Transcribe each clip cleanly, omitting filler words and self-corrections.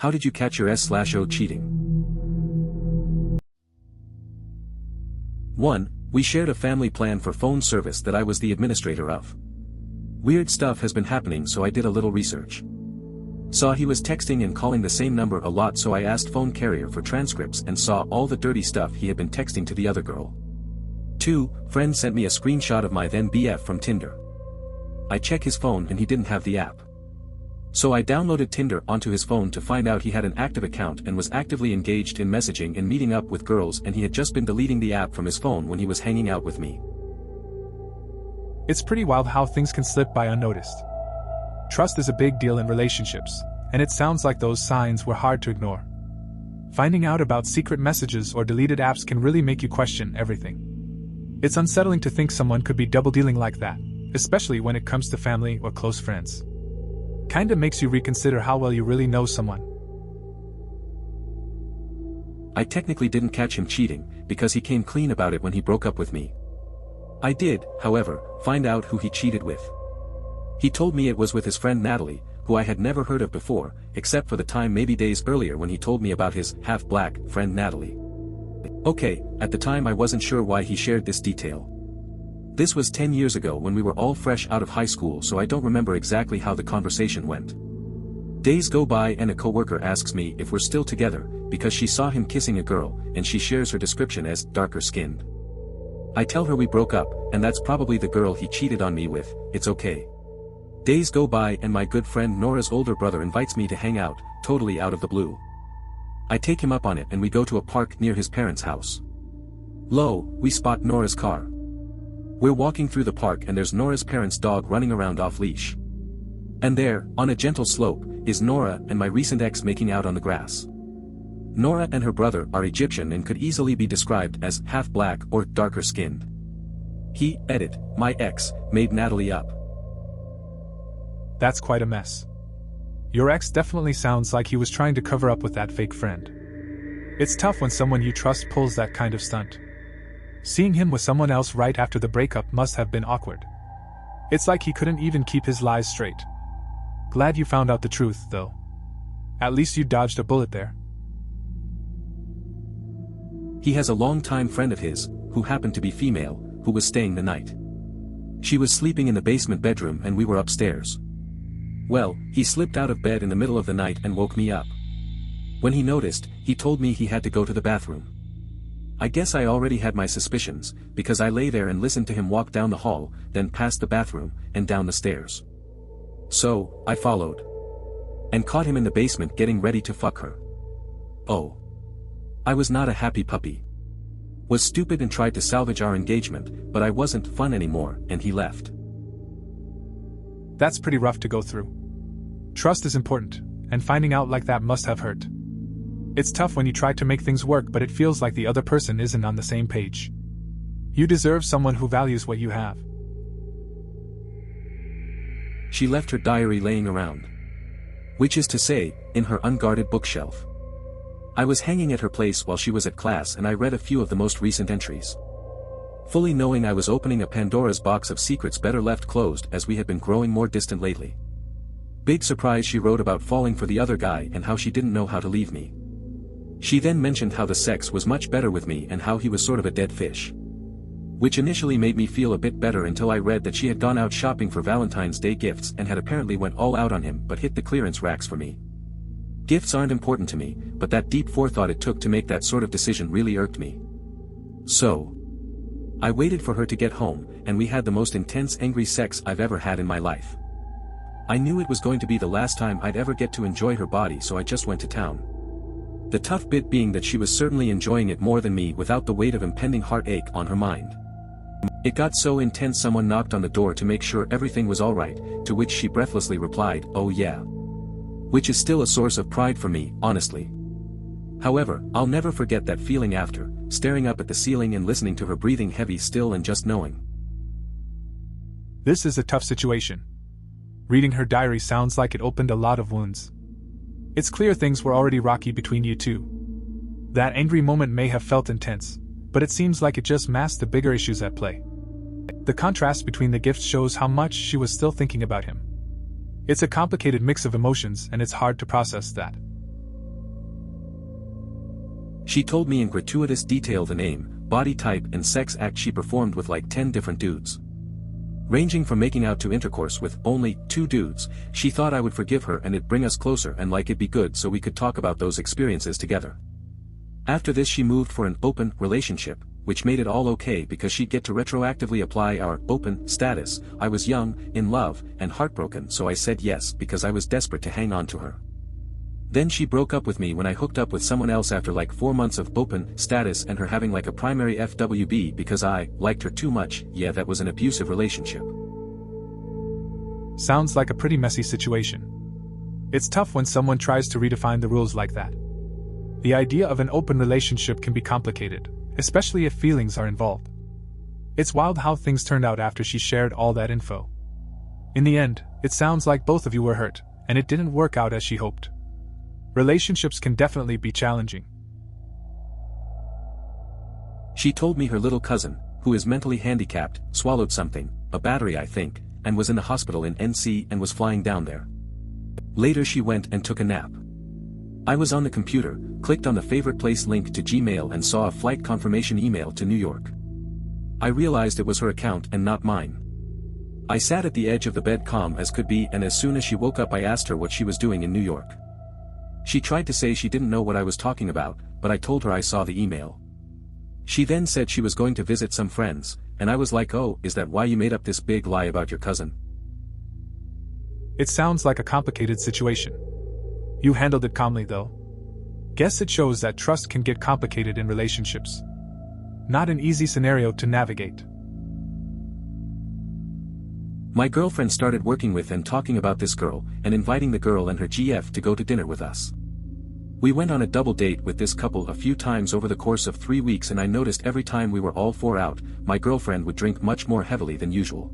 How did you catch your S/O cheating? 1. We shared a family plan for phone service that I was the administrator of. Weird stuff has been happening, so I did a little research. Saw he was texting and calling the same number a lot, so I asked phone carrier for transcripts and saw all the dirty stuff he had been texting to the other girl. 2. Friend sent me a screenshot of my then BF from Tinder. I check his phone and he didn't have the app. So I downloaded Tinder onto his phone to find out he had an active account and was actively engaged in messaging and meeting up with girls, and he had just been deleting the app from his phone when he was hanging out with me. It's pretty wild how things can slip by unnoticed. Trust is a big deal in relationships, and it sounds like those signs were hard to ignore. Finding out about secret messages or deleted apps can really make you question everything. It's unsettling to think someone could be double-dealing like that, especially when it comes to family or close friends. Kinda makes you reconsider how well you really know someone. I technically didn't catch him cheating, because he came clean about it when he broke up with me. I did, however, find out who he cheated with. He told me it was with his friend Natalie, who I had never heard of before, except for the time maybe days earlier when he told me about his half-black friend Natalie. Okay, at the time I wasn't sure why he shared this detail. This was 10 years ago when we were all fresh out of high school, so I don't remember exactly how the conversation went. Days go by and a coworker asks me if we're still together, because she saw him kissing a girl, and she shares her description as darker-skinned. I tell her we broke up, and that's probably the girl he cheated on me with. It's okay. Days go by and my good friend Nora's older brother invites me to hang out, totally out of the blue. I take him up on it and we go to a park near his parents' house. Lo, we spot Nora's car. We're walking through the park and there's Nora's parents' dog running around off-leash. And there, on a gentle slope, is Nora and my recent ex making out on the grass. Nora and her brother are Egyptian and could easily be described as half-black or darker-skinned. He, my ex, made Natalie up. That's quite a mess. Your ex definitely sounds like he was trying to cover up with that fake friend. It's tough when someone you trust pulls that kind of stunt. Seeing him with someone else right after the breakup must have been awkward. It's like he couldn't even keep his lies straight. Glad you found out the truth, though. At least you dodged a bullet there. He has a long-time friend of his, who happened to be female, who was staying the night. She was sleeping in the basement bedroom and we were upstairs. Well, he slipped out of bed in the middle of the night and woke me up. When he noticed, he told me he had to go to the bathroom. I guess I already had my suspicions, because I lay there and listened to him walk down the hall, then past the bathroom, and down the stairs. So, I followed. And caught him in the basement getting ready to fuck her. Oh. I was not a happy puppy. Was stupid and tried to salvage our engagement, but I wasn't fun anymore, and he left. That's pretty rough to go through. Trust is important, and finding out like that must have hurt. It's tough when you try to make things work but it feels like the other person isn't on the same page. You deserve someone who values what you have. She left her diary laying around. Which is to say, in her unguarded bookshelf. I was hanging at her place while she was at class and I read a few of the most recent entries. Fully knowing I was opening a Pandora's box of secrets better left closed as we had been growing more distant lately. Big surprise, she wrote about falling for the other guy and how she didn't know how to leave me. She then mentioned how the sex was much better with me and how he was sort of a dead fish. Which initially made me feel a bit better until I read that she had gone out shopping for Valentine's Day gifts and had apparently went all out on him but hit the clearance racks for me. Gifts aren't important to me, but that deep forethought it took to make that sort of decision really irked me. So, I waited for her to get home, and we had the most intense angry sex I've ever had in my life. I knew it was going to be the last time I'd ever get to enjoy her body, so I just went to town. The tough bit being that she was certainly enjoying it more than me without the weight of impending heartache on her mind. It got so intense someone knocked on the door to make sure everything was alright, to which she breathlessly replied, "Oh yeah." Which is still a source of pride for me, honestly. However, I'll never forget that feeling after, staring up at the ceiling and listening to her breathing heavy still and just knowing. This is a tough situation. Reading her diary sounds like it opened a lot of wounds. It's clear things were already rocky between you two. That angry moment may have felt intense, but it seems like it just masked the bigger issues at play. The contrast between the gifts shows how much she was still thinking about him. It's a complicated mix of emotions and it's hard to process that. She told me in gratuitous detail the name, body type and sex act she performed with like 10 different dudes. Ranging from making out to intercourse with only 2 dudes, she thought I would forgive her and it'd bring us closer and like it'd be good so we could talk about those experiences together. After this she moved for an open relationship, which made it all okay because she'd get to retroactively apply our open status. I was young, in love, and heartbroken, so I said yes because I was desperate to hang on to her. Then she broke up with me when I hooked up with someone else after like 4 months of open status and her having like a primary FWB because I liked her too much. Yeah, that was an abusive relationship. Sounds like a pretty messy situation. It's tough when someone tries to redefine the rules like that. The idea of an open relationship can be complicated, especially if feelings are involved. It's wild how things turned out after she shared all that info. In the end, it sounds like both of you were hurt, and it didn't work out as she hoped. Relationships can definitely be challenging. She told me her little cousin, who is mentally handicapped, swallowed something, a battery I think, and was in the hospital in NC and was flying down there. Later she went and took a nap. I was on the computer, clicked on the favorite place link to Gmail and saw a flight confirmation email to New York. I realized it was her account and not mine. I sat at the edge of the bed calm as could be, and as soon as she woke up I asked her what she was doing in New York. She tried to say she didn't know what I was talking about, but I told her I saw the email. She then said she was going to visit some friends, and I was like, oh, is that why you made up this big lie about your cousin? It sounds like a complicated situation. You handled it calmly though. Guess it shows that trust can get complicated in relationships. Not an easy scenario to navigate. My girlfriend started working with and talking about this girl, and inviting the girl and her GF to go to dinner with us. We went on a double date with this couple a few times over the course of 3 weeks, and I noticed every time we were all 4 out, my girlfriend would drink much more heavily than usual.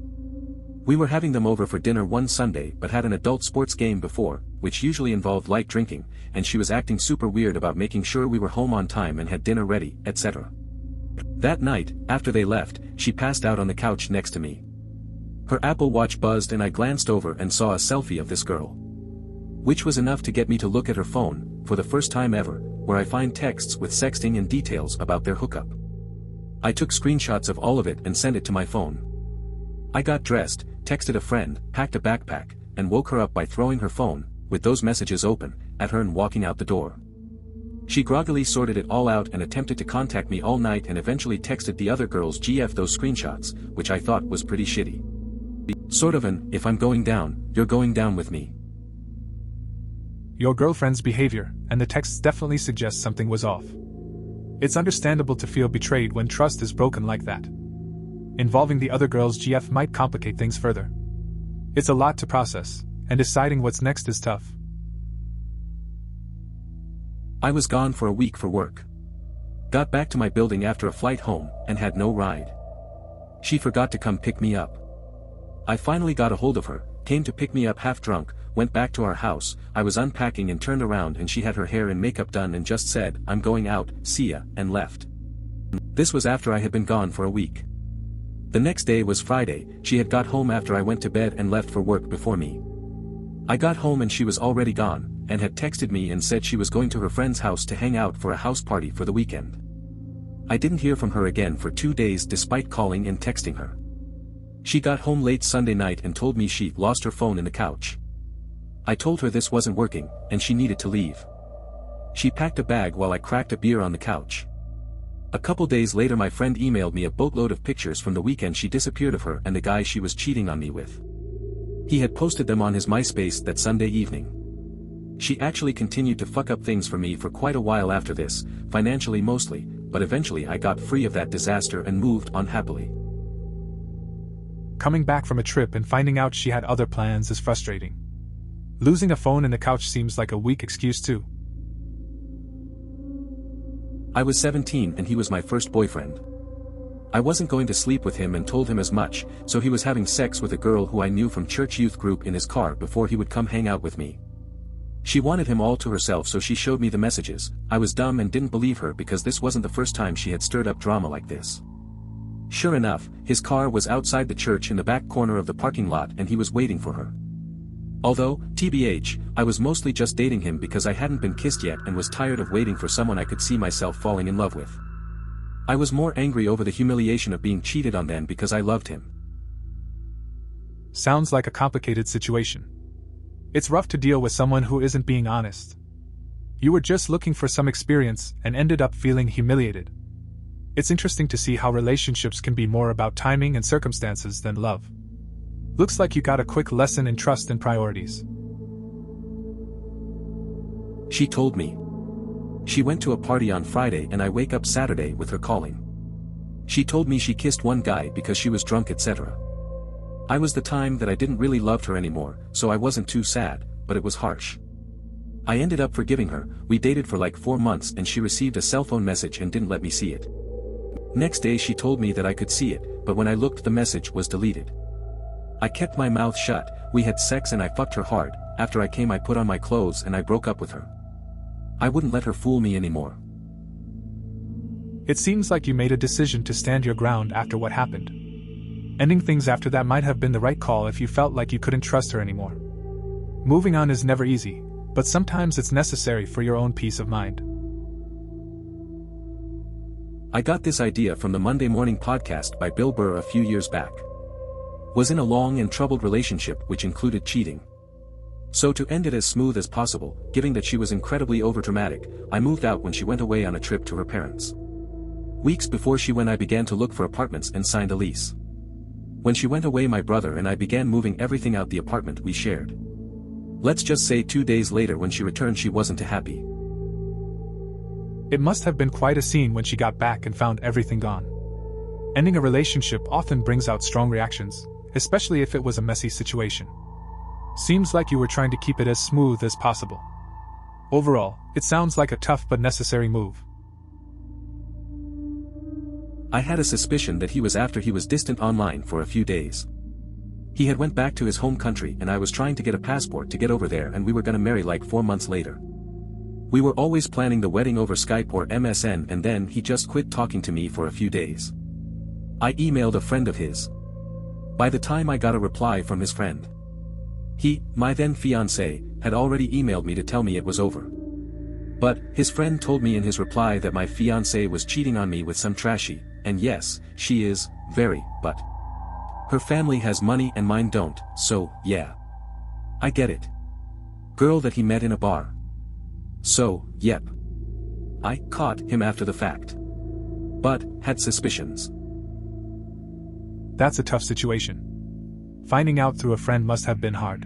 We were having them over for dinner one Sunday but had an adult sports game before, which usually involved light drinking, and she was acting super weird about making sure we were home on time and had dinner ready, etc. That night, after they left, she passed out on the couch next to me. Her Apple Watch buzzed and I glanced over and saw a selfie of this girl. Which was enough to get me to look at her phone, for the first time ever, where I find texts with sexting and details about their hookup. I took screenshots of all of it and sent it to my phone. I got dressed, texted a friend, packed a backpack, and woke her up by throwing her phone, with those messages open, at her and walking out the door. She groggily sorted it all out and attempted to contact me all night and eventually texted the other girls GF those screenshots, which I thought was pretty shitty. Sort of an, if I'm going down, you're going down with me. Your girlfriend's behavior and the texts definitely suggest something was off. It's understandable to feel betrayed when trust is broken like that. Involving the other girl's GF might complicate things further. It's a lot to process, and deciding what's next is tough. I was gone for a week for work. Got back to my building after a flight home, and had no ride. She forgot to come pick me up. I finally got a hold of her, came to pick me up half drunk, went back to our house. I was unpacking and turned around and she had her hair and makeup done and just said, "I'm going out, see ya," and left. This was after I had been gone for a week. The next day was Friday. She had got home after I went to bed and left for work before me. I got home and she was already gone, and had texted me and said she was going to her friend's house to hang out for a house party for the weekend. I didn't hear from her again for 2 days despite calling and texting her. She got home late Sunday night and told me she lost her phone in the couch. I told her this wasn't working, and she needed to leave. She packed a bag while I cracked a beer on the couch. A couple days later my friend emailed me a boatload of pictures from the weekend she disappeared of her and the guy she was cheating on me with. He had posted them on his MySpace that Sunday evening. She actually continued to fuck up things for me for quite a while after this, financially mostly, but eventually I got free of that disaster and moved on happily. Coming back from a trip and finding out she had other plans is frustrating. Losing a phone in the couch seems like a weak excuse too. I was 17 and he was my first boyfriend. I wasn't going to sleep with him and told him as much, so he was having sex with a girl who I knew from church youth group in his car before he would come hang out with me. She wanted him all to herself, so she showed me the messages. I was dumb and didn't believe her because this wasn't the first time she had stirred up drama like this. Sure enough, his car was outside the church in the back corner of the parking lot and he was waiting for her. Although, TBH, I was mostly just dating him because I hadn't been kissed yet and was tired of waiting for someone I could see myself falling in love with. I was more angry over the humiliation of being cheated on than because I loved him. Sounds like a complicated situation. It's rough to deal with someone who isn't being honest. You were just looking for some experience and ended up feeling humiliated. It's interesting to see how relationships can be more about timing and circumstances than love. Looks like you got a quick lesson in trust and priorities. She told me. She went to a party on Friday and I wake up Saturday with her calling. She told me she kissed one guy because she was drunk, etc. I was the time that I didn't really love her anymore, so I wasn't too sad, but it was harsh. I ended up forgiving her. We dated for like 4 months and she received a cell phone message and didn't let me see it. Next day she told me that I could see it, but when I looked the message was deleted. I kept my mouth shut. We had sex and I fucked her hard. After I came I put on my clothes and I broke up with her. I wouldn't let her fool me anymore. It seems like you made a decision to stand your ground after what happened. Ending things after that might have been the right call if you felt like you couldn't trust her anymore. Moving on is never easy, but sometimes it's necessary for your own peace of mind. I got this idea from the Monday Morning podcast by Bill Burr a few years back. Was in a long and troubled relationship which included cheating. So to end it as smooth as possible, given that she was incredibly overdramatic, I moved out when she went away on a trip to her parents. Weeks before she went I began to look for apartments and signed a lease. When she went away my brother and I began moving everything out the apartment we shared. Let's just say 2 days later when she returned she wasn't too happy. It must have been quite a scene when she got back and found everything gone. Ending a relationship often brings out strong reactions, especially if it was a messy situation. Seems like you were trying to keep it as smooth as possible. Overall, it sounds like a tough but necessary move. I had a suspicion that he was after he was distant online for a few days. He had went back to his home country and I was trying to get a passport to get over there and we were gonna marry like 4 months later. We were always planning the wedding over Skype or MSN and then he just quit talking to me for a few days. I emailed a friend of his. By the time I got a reply from his friend, he, my then fiancé, had already emailed me to tell me it was over. But, his friend told me in his reply that my fiancé was cheating on me with some trashy, and yes, she is, very, but her family has money and mine don't, so, yeah. I get it. Girl that he met in a bar. So, yep. I caught him after the fact. But, had suspicions. That's a tough situation. Finding out through a friend must have been hard.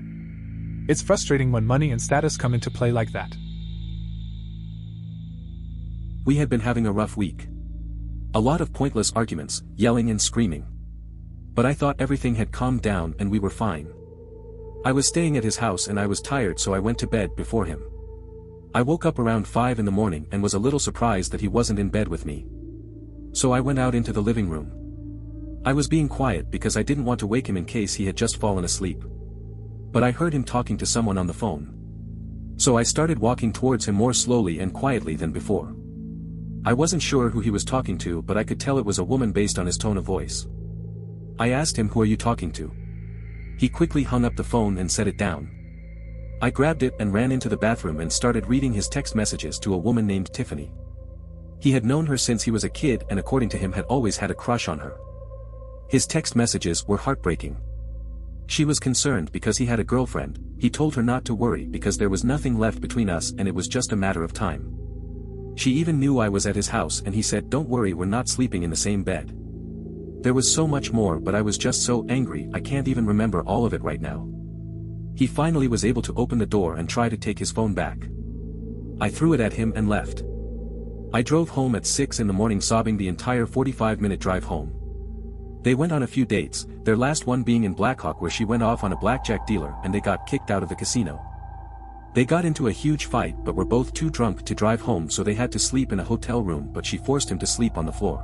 It's frustrating when money and status come into play like that. We had been having a rough week. A lot of pointless arguments, yelling and screaming. But I thought everything had calmed down and we were fine. I was staying at his house and I was tired so I went to bed before him. I woke up around 5 in the morning and was a little surprised that he wasn't in bed with me. So I went out into the living room. I was being quiet because I didn't want to wake him in case he had just fallen asleep. But I heard him talking to someone on the phone. So I started walking towards him more slowly and quietly than before. I wasn't sure who he was talking to but I could tell it was a woman based on his tone of voice. I asked him, "Who are you talking to?" He quickly hung up the phone and set it down. I grabbed it and ran into the bathroom and started reading his text messages to a woman named Tiffany. He had known her since he was a kid and according to him had always had a crush on her. His text messages were heartbreaking. She was concerned because he had a girlfriend. He told her not to worry because there was nothing left between us and it was just a matter of time. She even knew I was at his house and he said, "Don't worry, we're not sleeping in the same bed." There was so much more but I was just so angry I can't even remember all of it right now. He finally was able to open the door and try to take his phone back. I threw it at him and left. I drove home at 6 in the morning sobbing the entire 45-minute drive home. They went on a few dates, their last one being in Blackhawk where she went off on a blackjack dealer and they got kicked out of the casino. They got into a huge fight but were both too drunk to drive home so they had to sleep in a hotel room but she forced him to sleep on the floor.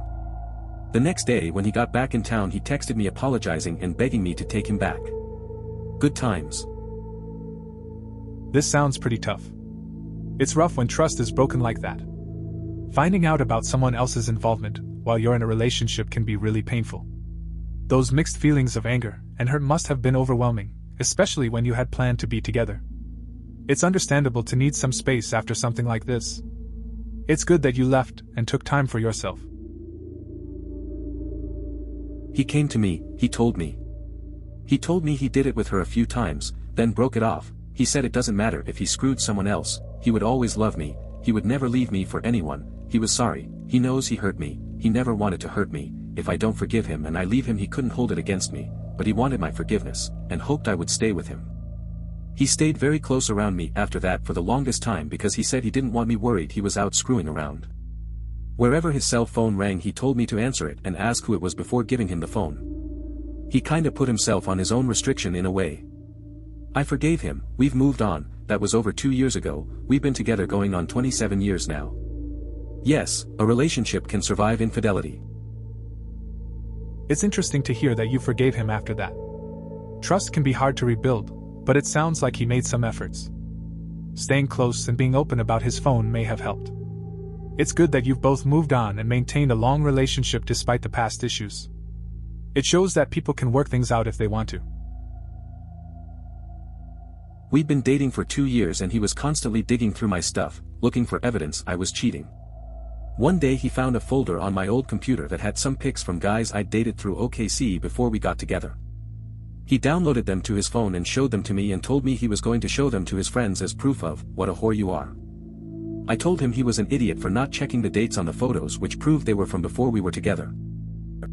The next day when he got back in town he texted me apologizing and begging me to take him back. Good times. This sounds pretty tough. It's rough when trust is broken like that. Finding out about someone else's involvement while you're in a relationship can be really painful. Those mixed feelings of anger and hurt must have been overwhelming, especially when you had planned to be together. It's understandable to need some space after something like this. It's good that you left and took time for yourself. He came to me, he told me. He told me he did it with her a few times, then broke it off. He said it doesn't matter if he screwed someone else, he would always love me, he would never leave me for anyone, he was sorry, he knows he hurt me, he never wanted to hurt me, if I don't forgive him and I leave him he couldn't hold it against me, but he wanted my forgiveness, and hoped I would stay with him. He stayed very close around me after that for the longest time because he said he didn't want me worried he was out screwing around. Wherever his cell phone rang he told me to answer it and ask who it was before giving him the phone. He kinda put himself on his own restriction in a way. I forgave him, we've moved on, that was over 2 years ago, we've been together going on 27 years now. Yes, a relationship can survive infidelity. It's interesting to hear that you forgave him after that. Trust can be hard to rebuild, but it sounds like he made some efforts. Staying close and being open about his phone may have helped. It's good that you've both moved on and maintained a long relationship despite the past issues. It shows that people can work things out if they want to. We'd been dating for 2 years and he was constantly digging through my stuff, looking for evidence I was cheating. One day he found a folder on my old computer that had some pics from guys I'd dated through OKC before we got together. He downloaded them to his phone and showed them to me and told me he was going to show them to his friends as proof of what a whore you are. I told him he was an idiot for not checking the dates on the photos which proved they were from before we were together.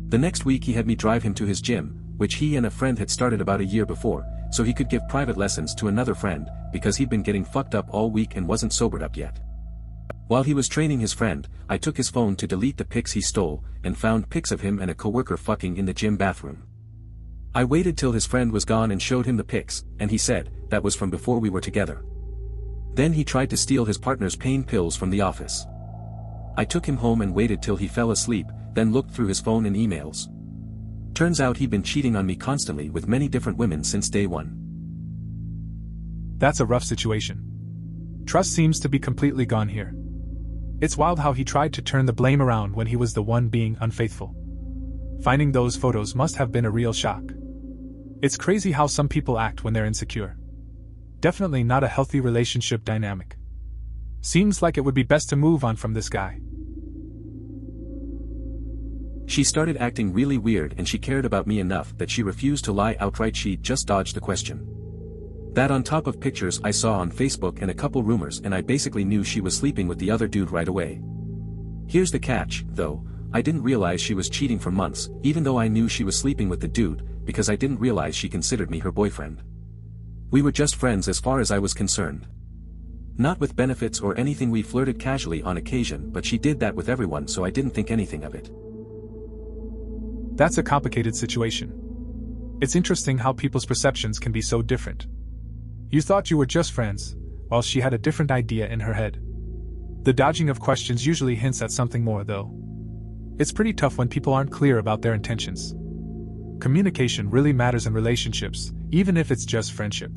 The next week he had me drive him to his gym, which he and a friend had started about a year before, so he could give private lessons to another friend, because he'd been getting fucked up all week and wasn't sobered up yet. While he was training his friend, I took his phone to delete the pics he stole, and found pics of him and a coworker fucking in the gym bathroom. I waited till his friend was gone and showed him the pics, and he said, that was from before we were together. Then he tried to steal his partner's pain pills from the office. I took him home and waited till he fell asleep, then looked through his phone and emails. Turns out he'd been cheating on me constantly with many different women since day one. That's a rough situation. Trust seems to be completely gone here. It's wild how he tried to turn the blame around when he was the one being unfaithful. Finding those photos must have been a real shock. It's crazy how some people act when they're insecure. Definitely not a healthy relationship dynamic. Seems like it would be best to move on from this guy. She started acting really weird and she cared about me enough that she refused to lie outright, she just dodged the question. That on top of pictures I saw on Facebook and a couple rumors, and I basically knew she was sleeping with the other dude right away. Here's the catch, though, I didn't realize she was cheating for months, even though I knew she was sleeping with the dude, because I didn't realize she considered me her boyfriend. We were just friends as far as I was concerned. Not with benefits or anything, we flirted casually on occasion, but she did that with everyone, so I didn't think anything of it. That's a complicated situation. It's interesting how people's perceptions can be so different. You thought you were just friends, while she had a different idea in her head. The dodging of questions usually hints at something more, though. It's pretty tough when people aren't clear about their intentions. Communication really matters in relationships, even if it's just friendship.